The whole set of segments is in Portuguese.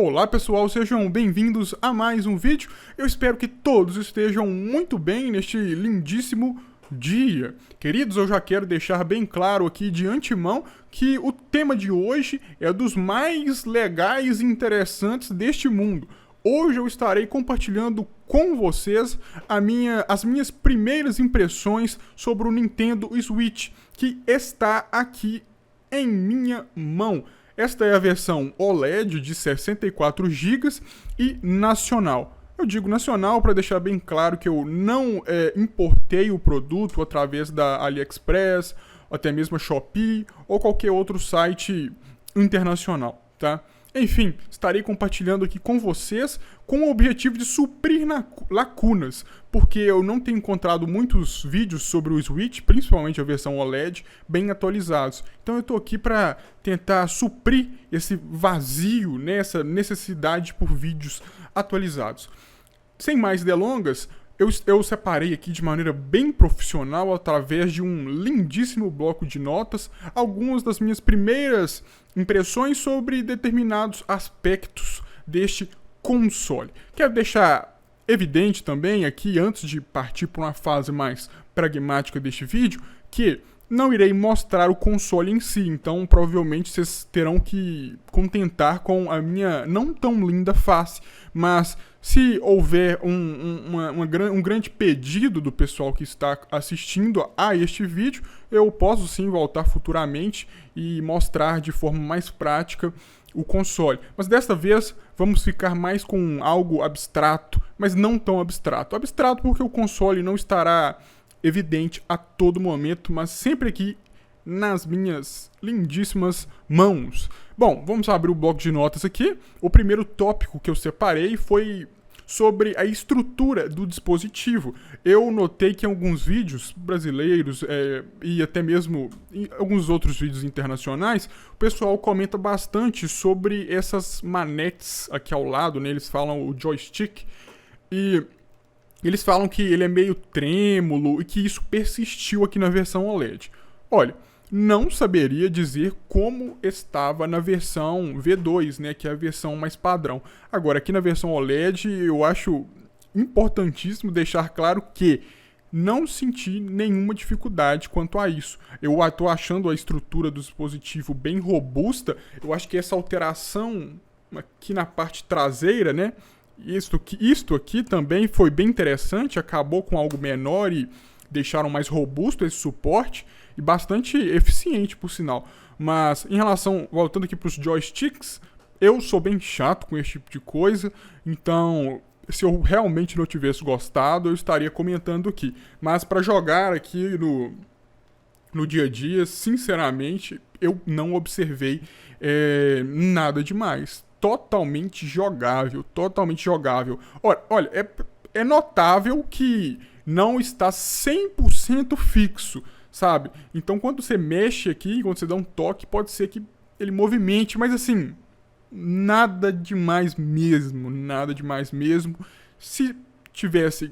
Olá pessoal, sejam bem-vindos a mais um vídeo. Eu espero que todos estejam muito bem neste lindíssimo dia. Queridos, eu já quero deixar bem claro aqui de antemão que o tema de hoje é dos mais legais e interessantes deste mundo. Hoje eu estarei compartilhando com vocês as minhas primeiras impressões sobre o Nintendo Switch, que está aqui em minha mão. Esta é a versão OLED de 64 GB e nacional. Eu digo nacional para deixar bem claro que eu não importei o produto através da AliExpress, até mesmo a Shopee ou qualquer outro site internacional, tá? Enfim, estarei compartilhando aqui com vocês com o objetivo de suprir lacunas, porque eu não tenho encontrado muitos vídeos sobre o Switch, principalmente a versão OLED, bem atualizados. Então eu estou aqui para tentar suprir esse vazio, essa necessidade por vídeos atualizados. Sem mais delongas, eu separei aqui de maneira bem profissional, através de um lindíssimo bloco de notas, algumas das minhas primeiras impressões sobre determinados aspectos deste console. Quero deixar evidente também aqui, antes de partir para uma fase mais pragmática deste vídeo, que não irei mostrar o console em si, então provavelmente vocês terão que contentar com a minha não tão linda face, mas se houver um grande pedido do pessoal que está assistindo a este vídeo, eu posso sim voltar futuramente e mostrar de forma mais prática o console. Mas desta vez vamos ficar mais com algo abstrato, mas não tão abstrato. Abstrato porque o console não estará evidente a todo momento, mas sempre aqui nas minhas lindíssimas mãos. Bom, vamos abrir o bloco de notas aqui. O primeiro tópico que eu separei foi sobre a estrutura do dispositivo. Eu notei que em alguns vídeos brasileiros e até mesmo em alguns outros vídeos internacionais, o pessoal comenta bastante sobre essas manetes aqui ao lado, né? Eles falam o joystick e eles falam que ele é meio trêmulo e que isso persistiu aqui na versão OLED. Olha, não saberia dizer como estava na versão V2, né, que é a versão mais padrão. Agora, aqui na versão OLED, eu acho importantíssimo deixar claro que não senti nenhuma dificuldade quanto a isso. Eu estou achando a estrutura do dispositivo bem robusta. Eu acho que essa alteração aqui na parte traseira, né, isto aqui também foi bem interessante, acabou com algo menor e deixaram mais robusto esse suporte e bastante eficiente, por sinal. Mas em relação, voltando aqui para os joysticks, eu sou bem chato com esse tipo de coisa, então se eu realmente não tivesse gostado, eu estaria comentando aqui. Mas para jogar aqui no dia a dia, sinceramente, eu não observei nada demais. Totalmente jogável, totalmente jogável. Olha, é notável que não está 100% fixo, sabe? Então quando você mexe aqui, quando você dá um toque, pode ser que ele movimente, mas assim, nada demais mesmo, nada demais mesmo. Se tivesse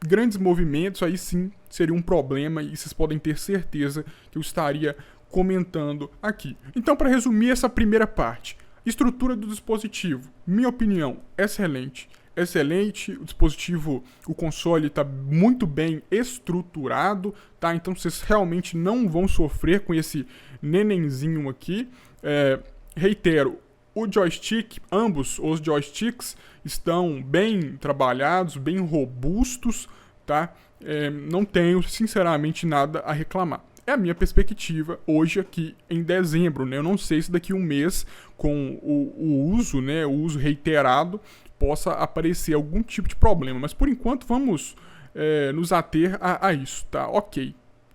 grandes movimentos, aí sim seria um problema e vocês podem ter certeza que eu estaria comentando aqui. Então, para resumir essa primeira parte, estrutura do dispositivo, minha opinião, excelente. Excelente, o dispositivo, o console está muito bem estruturado, tá? Então vocês realmente não vão sofrer com esse nenenzinho aqui. Reitero, o joystick, ambos os joysticks estão bem trabalhados, bem robustos, tá? Não tenho sinceramente nada a reclamar. É a minha perspectiva hoje aqui em dezembro, né? Eu não sei se daqui a um mês, com o uso, né, o uso reiterado, possa aparecer algum tipo de problema. Mas por enquanto vamos nos ater a isso, tá? Ok.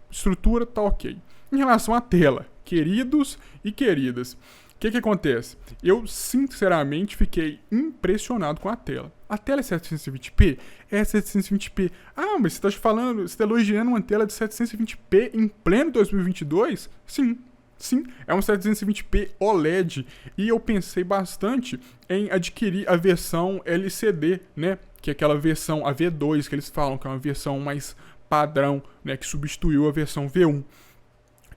Estrutura tá ok. Em relação à tela, queridos e queridas, o que acontece? Eu sinceramente fiquei impressionado com a tela. A tela é 720p? É 720p. Ah, mas você está elogiando uma tela de 720p em pleno 2022? Sim, é um 720p OLED. E eu pensei bastante em adquirir a versão LCD, né? Que é aquela versão, a V2, que eles falam, que é uma versão mais padrão, né? Que substituiu a versão V1.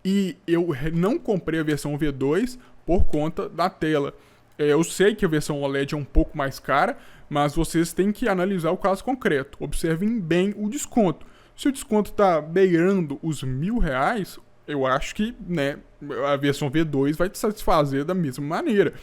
E eu não comprei a versão V2 por conta da tela. Eu sei que a versão OLED é um pouco mais cara, mas vocês têm que analisar o caso concreto. Observem bem o desconto. Se o desconto está beirando os R$ 1.000, eu acho que, né, a versão V2 vai te satisfazer da mesma maneira.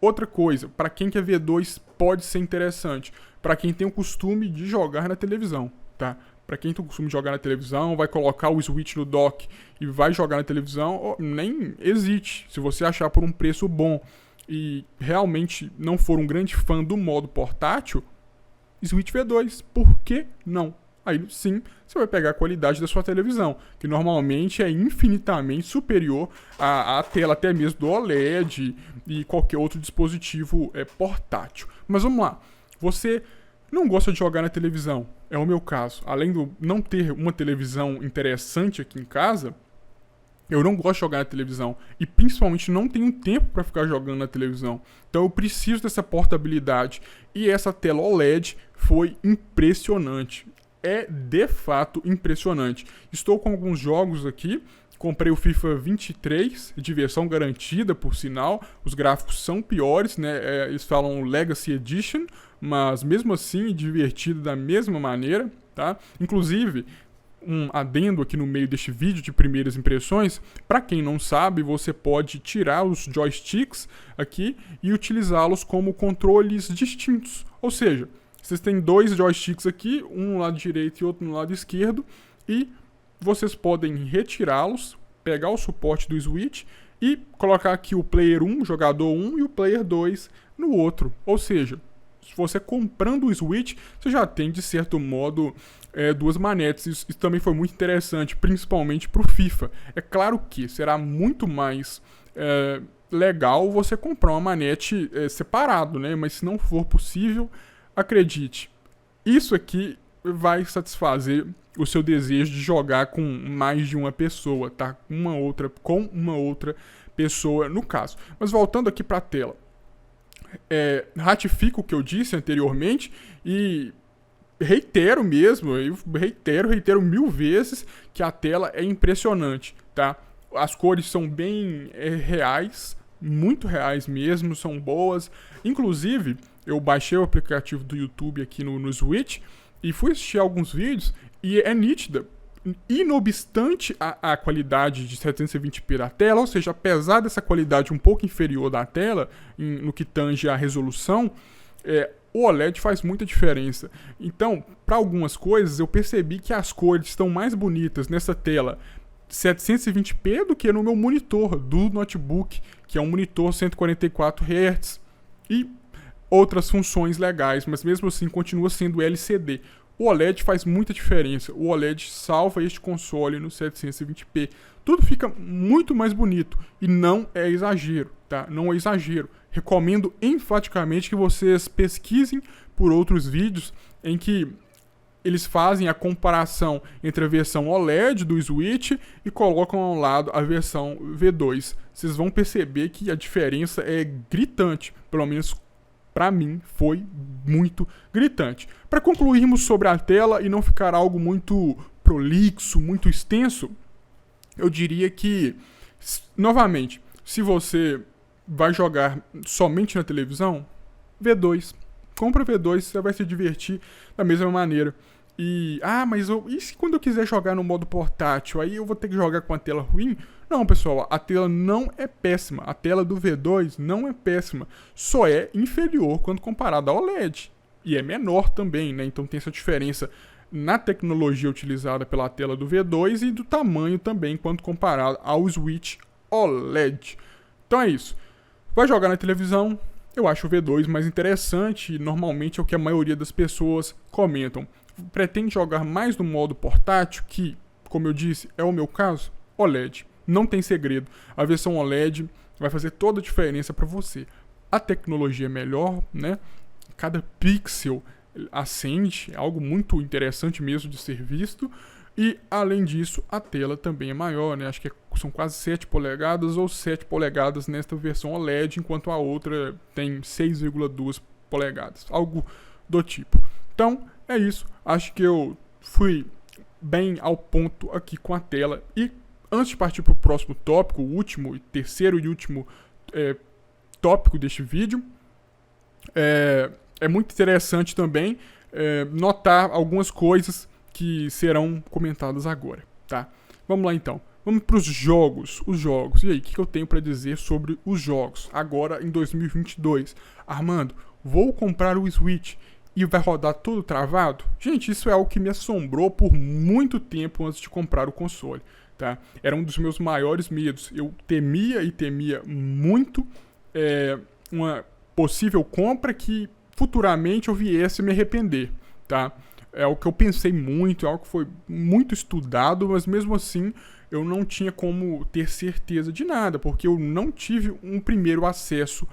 Outra coisa, para quem quer V2 pode ser interessante, para quem tem o costume de jogar na televisão, tá? Para quem tem o costume de jogar na televisão, vai colocar o Switch no dock e vai jogar na televisão, nem hesite. Se você achar por um preço bom e realmente não for um grande fã do modo portátil, Switch V2, por que não? Aí sim, você vai pegar a qualidade da sua televisão, que normalmente é infinitamente superior à tela até mesmo do OLED e qualquer outro dispositivo portátil. Mas vamos lá, você não gosta de jogar na televisão, é o meu caso. Além de não ter uma televisão interessante aqui em casa, eu não gosto de jogar na televisão e principalmente não tenho tempo para ficar jogando na televisão. Então eu preciso dessa portabilidade e essa tela OLED foi impressionante. É de fato impressionante. Estou com alguns jogos aqui. Comprei o FIFA 23, de versão garantida, por sinal. Os gráficos são piores, né? Eles falam Legacy Edition, mas mesmo assim divertido da mesma maneira, tá? Inclusive, um adendo aqui no meio deste vídeo de primeiras impressões, para quem não sabe, você pode tirar os joysticks aqui e utilizá-los como controles distintos. Ou seja, vocês têm dois joysticks aqui, um no lado direito e outro no lado esquerdo, e vocês podem retirá-los, pegar o suporte do Switch e colocar aqui o Player 1, jogador 1, e o Player 2 no outro. Ou seja, se você comprando o Switch, você já tem, de certo modo, duas manetes. Isso também foi muito interessante, principalmente para o FIFA. É claro que será muito mais legal você comprar uma manete separado, né? Mas se não for possível, acredite, isso aqui vai satisfazer o seu desejo de jogar com mais de uma pessoa, tá? Com uma outra pessoa no caso. Mas voltando aqui para a tela, ratifico o que eu disse anteriormente e reitero mesmo, reitero 1000 vezes que a tela é impressionante, tá? As cores são bem reais, muito reais mesmo, são boas. Inclusive, eu baixei o aplicativo do YouTube aqui no Switch e fui assistir alguns vídeos e é nítida. E não obstante a qualidade de 720p da tela, ou seja, apesar dessa qualidade um pouco inferior da tela, no que tange a resolução, o OLED faz muita diferença. Então, para algumas coisas, eu percebi que as cores estão mais bonitas nessa tela 720p do que no meu monitor do notebook, que é um monitor 144 Hz. E outras funções legais, mas mesmo assim continua sendo LCD. O OLED faz muita diferença. O OLED salva este console no 720p. Tudo fica muito mais bonito. E não é exagero, tá? Não é exagero. Recomendo enfaticamente que vocês pesquisem por outros vídeos em que eles fazem a comparação entre a versão OLED do Switch e colocam ao lado a versão V2. Vocês vão perceber que a diferença é gritante. Pelo menos para mim foi muito gritante. Para concluirmos sobre a tela e não ficar algo muito prolixo, muito extenso, eu diria que, novamente, se você vai jogar somente na televisão, V2. Compra V2, você vai se divertir da mesma maneira. E se quando eu quiser jogar no modo portátil, aí eu vou ter que jogar com a tela ruim? Não, pessoal, a tela não é péssima. A tela do V2 não é péssima. Só é inferior quando comparada ao OLED. E é menor também, né? Então tem essa diferença na tecnologia utilizada pela tela do V2 e do tamanho também quando comparado ao Switch OLED. Então é isso. Vai jogar na televisão? Eu acho o V2 mais interessante e normalmente é o que a maioria das pessoas comentam. Pretende jogar mais no modo portátil, que, como eu disse, é o meu caso? OLED. Não tem segredo. A versão OLED vai fazer toda a diferença para você. A tecnologia é melhor, né? Cada pixel acende, é algo muito interessante mesmo de ser visto. E, além disso, a tela também é maior, né? Acho que são quase 7 polegadas ou 7 polegadas nesta versão OLED, enquanto a outra tem 6,2 polegadas. Algo do tipo. Então, é isso. Acho que eu fui bem ao ponto aqui com a tela. E, antes de partir para o próximo tópico, o último, terceiro e último tópico deste vídeo. É muito interessante também notar algumas coisas que serão comentadas agora, tá? Vamos lá então. Vamos para os jogos. E aí, o que eu tenho para dizer sobre os jogos agora em 2022? Armando, vou comprar o Switch e vai rodar tudo travado? Gente, isso é algo que me assombrou por muito tempo antes de comprar o console, tá? Era um dos meus maiores medos. Eu temia muito uma possível compra que futuramente eu viesse me arrepender, tá? É algo que eu pensei muito, é algo que foi muito estudado, mas mesmo assim eu não tinha como ter certeza de nada, porque eu não tive um primeiro acesso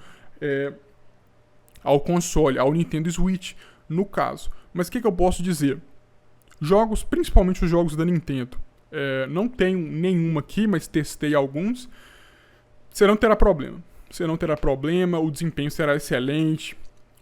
ao console, ao Nintendo Switch, no caso. Mas o que eu posso dizer? Jogos, principalmente os jogos da Nintendo, não tenho nenhuma aqui, mas testei alguns, você não terá problema. O desempenho será excelente,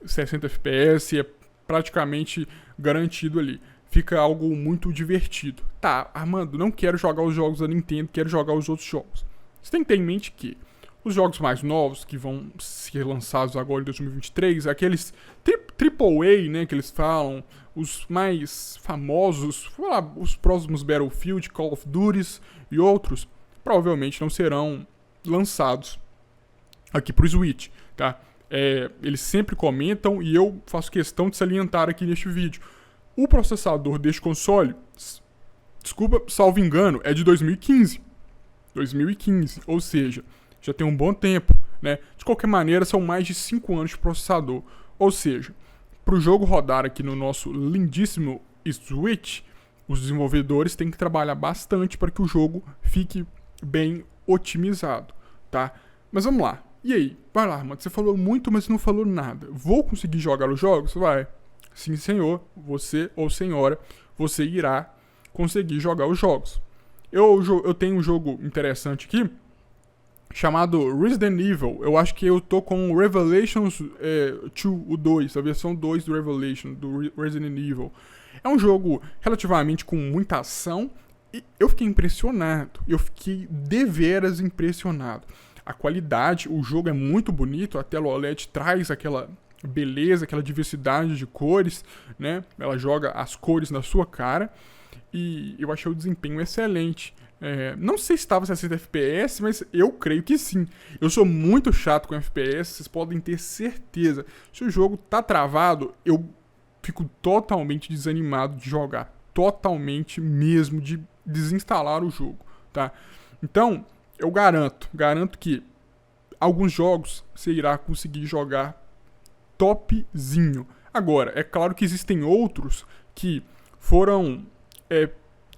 60 FPS, é praticamente garantido ali. Fica algo muito divertido. Tá, Armando, não quero jogar os jogos da Nintendo, quero jogar os outros jogos. Você tem que ter em mente que os jogos mais novos, que vão ser lançados agora em 2023, aqueles AAA, né, que eles falam, os mais famosos, os próximos Battlefield, Call of Duty e outros, provavelmente não serão lançados aqui pro Switch, tá? Eles sempre comentam e eu faço questão de salientar aqui neste vídeo. O processador deste console, salvo engano, é de 2015. Ou seja, já tem um bom tempo, né? De qualquer maneira, são mais de 5 anos de processador. Ou seja, para o jogo rodar aqui no nosso lindíssimo Switch, os desenvolvedores têm que trabalhar bastante para que o jogo fique bem otimizado, tá? Mas vamos lá. E aí? Vai lá, mano. Você falou muito, mas não falou nada. Vou conseguir jogar os jogos? Vai. Sim, senhor. Você ou senhora, você irá conseguir jogar os jogos. Eu tenho um jogo interessante aqui, chamado Resident Evil. Eu acho que eu tô com Revelations 2, o 2, a versão 2 do Revelation, do Resident Evil. É um jogo relativamente com muita ação e eu fiquei impressionado. Eu fiquei deveras impressionado. A qualidade, o jogo é muito bonito, a tela OLED traz aquela beleza, aquela diversidade de cores, né? Ela joga as cores na sua cara e eu achei o desempenho excelente. Não sei se estava 60 FPS, mas eu creio que sim. Eu sou muito chato com FPS, vocês podem ter certeza. Se o jogo tá travado, eu fico totalmente desanimado de jogar. Totalmente mesmo, de desinstalar o jogo, tá? Então, eu garanto que alguns jogos você irá conseguir jogar topzinho. Agora, é claro que existem outros que foram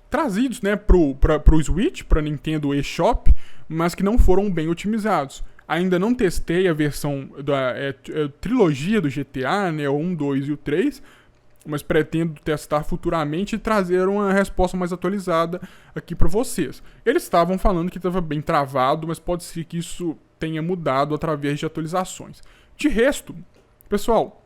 trazidos, né, pro Switch, pra Nintendo eShop, mas que não foram bem otimizados. Ainda não testei a versão da trilogia do GTA, né, o 1, 2 e o 3, mas pretendo testar futuramente e trazer uma resposta mais atualizada aqui para vocês. Eles estavam falando que estava bem travado, mas pode ser que isso tenha mudado através de atualizações. De resto, pessoal,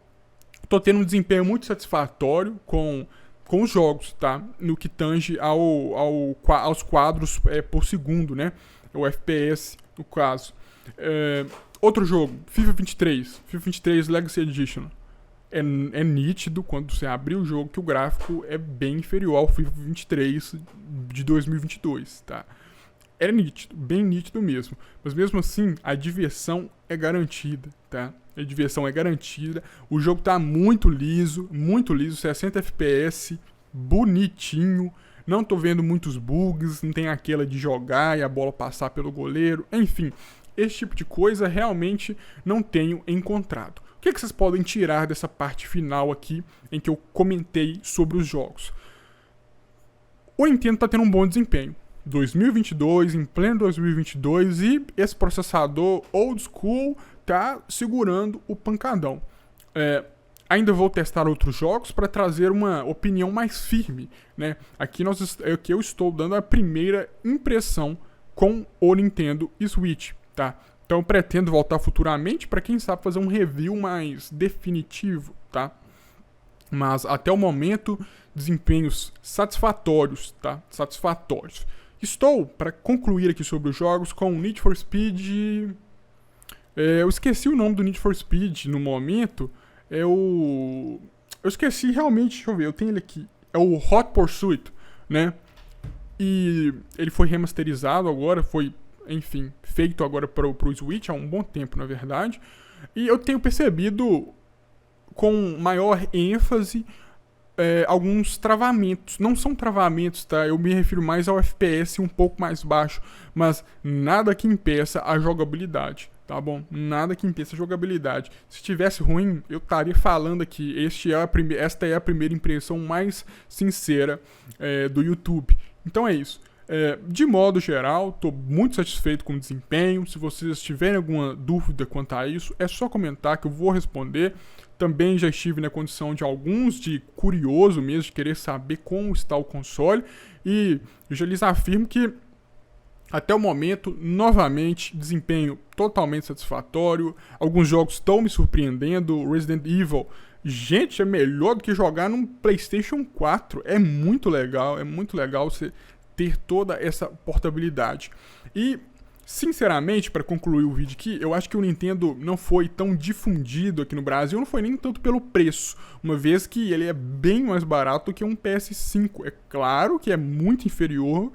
estou tendo um desempenho muito satisfatório com os jogos, tá? No que tange aos quadros por segundo, né? O FPS, no caso. Outro jogo, FIFA 23 Legacy Edition. É nítido quando você abrir o jogo que o gráfico é bem inferior ao FIFA 23 de 2022, tá? É nítido, bem nítido mesmo. Mas mesmo assim, a diversão é garantida, tá? A diversão é garantida. O jogo tá muito liso, 60 FPS, bonitinho. Não tô vendo muitos bugs, não tem aquela de jogar e a bola passar pelo goleiro. Enfim, esse tipo de coisa realmente não tenho encontrado. O que vocês podem tirar dessa parte final aqui, em que eu comentei sobre os jogos? O Nintendo está tendo um bom desempenho. 2022, em pleno 2022, e esse processador old school tá segurando o pancadão. Ainda vou testar outros jogos para trazer uma opinião mais firme, né? Aqui eu estou dando a primeira impressão com o Nintendo Switch, tá? Então eu pretendo voltar futuramente para quem sabe fazer um review mais definitivo, tá? Mas até o momento, desempenhos satisfatórios, tá? Satisfatórios. Estou para concluir aqui sobre os jogos com Need for Speed Eu esqueci o nome do Need for Speed no momento. Eu esqueci realmente, deixa eu ver, eu tenho ele aqui. É o Hot Pursuit, né? E ele foi remasterizado agora, foi, enfim, feito agora pro Switch há um bom tempo, na verdade. E eu tenho percebido com maior ênfase alguns travamentos. Não são travamentos, tá? Eu me refiro mais ao FPS um pouco mais baixo, mas nada que impeça a jogabilidade, tá bom? Nada que impeça a jogabilidade. Se tivesse ruim, eu estaria falando aqui. Esta é a primeira impressão mais sincera do YouTube. Então é isso. De modo geral, estou muito satisfeito com o desempenho. Se vocês tiverem alguma dúvida quanto a isso, é só comentar que eu vou responder. Também já estive na condição de alguns de curioso mesmo, de querer saber como está o console. E eu já lhes afirmo que, até o momento, novamente, desempenho totalmente satisfatório. Alguns jogos estão me surpreendendo. Resident Evil, gente, é melhor do que jogar num PlayStation 4. É muito legal você ter toda essa portabilidade. E, sinceramente, para concluir o vídeo aqui, eu acho que o Nintendo não foi tão difundido aqui no Brasil, não foi nem tanto pelo preço, uma vez que ele é bem mais barato do que um PS5. É claro que é muito inferior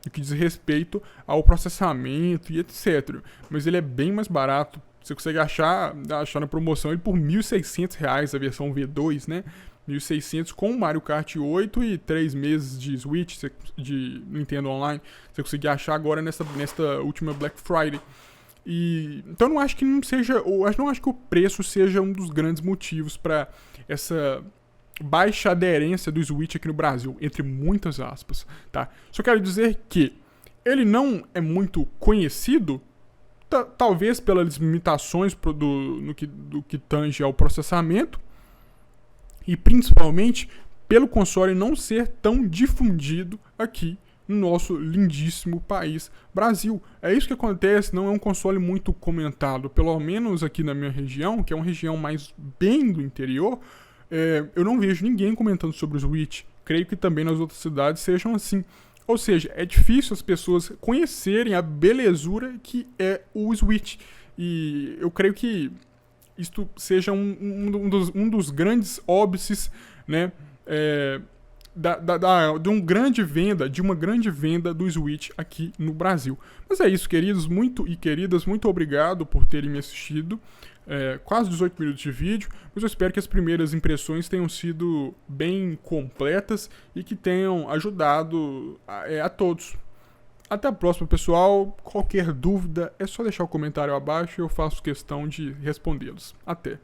no que diz respeito ao processamento e etc. Mas ele é bem mais barato. Você consegue achar na promoção ele por R$ 1.600, a versão V2, né? 1.600 com Mario Kart 8 e 3 meses de Switch, de Nintendo Online. Você conseguir achar agora nesta última Black Friday. Então não acho que não acho que o preço seja um dos grandes motivos para essa baixa aderência do Switch aqui no Brasil, entre muitas aspas, tá? Só quero dizer que ele não é muito conhecido, talvez pelas limitações do que tange ao processamento, e principalmente pelo console não ser tão difundido aqui no nosso lindíssimo país, Brasil. É isso que acontece, não é um console muito comentado, pelo menos aqui na minha região, que é uma região mais bem do interior, eu não vejo ninguém comentando sobre o Switch. Creio que também nas outras cidades sejam assim. Ou seja, é difícil as pessoas conhecerem a belezura que é o Switch. E eu creio que isto seja um dos grandes óbices, né, de uma grande venda do Switch aqui no Brasil. Mas é isso, queridos e queridas, muito obrigado por terem me assistido. Quase 18 minutos de vídeo, mas eu espero que as primeiras impressões tenham sido bem completas e que tenham ajudado a todos. Até a próxima, pessoal. Qualquer dúvida é só deixar o comentário abaixo e eu faço questão de respondê-los. Até!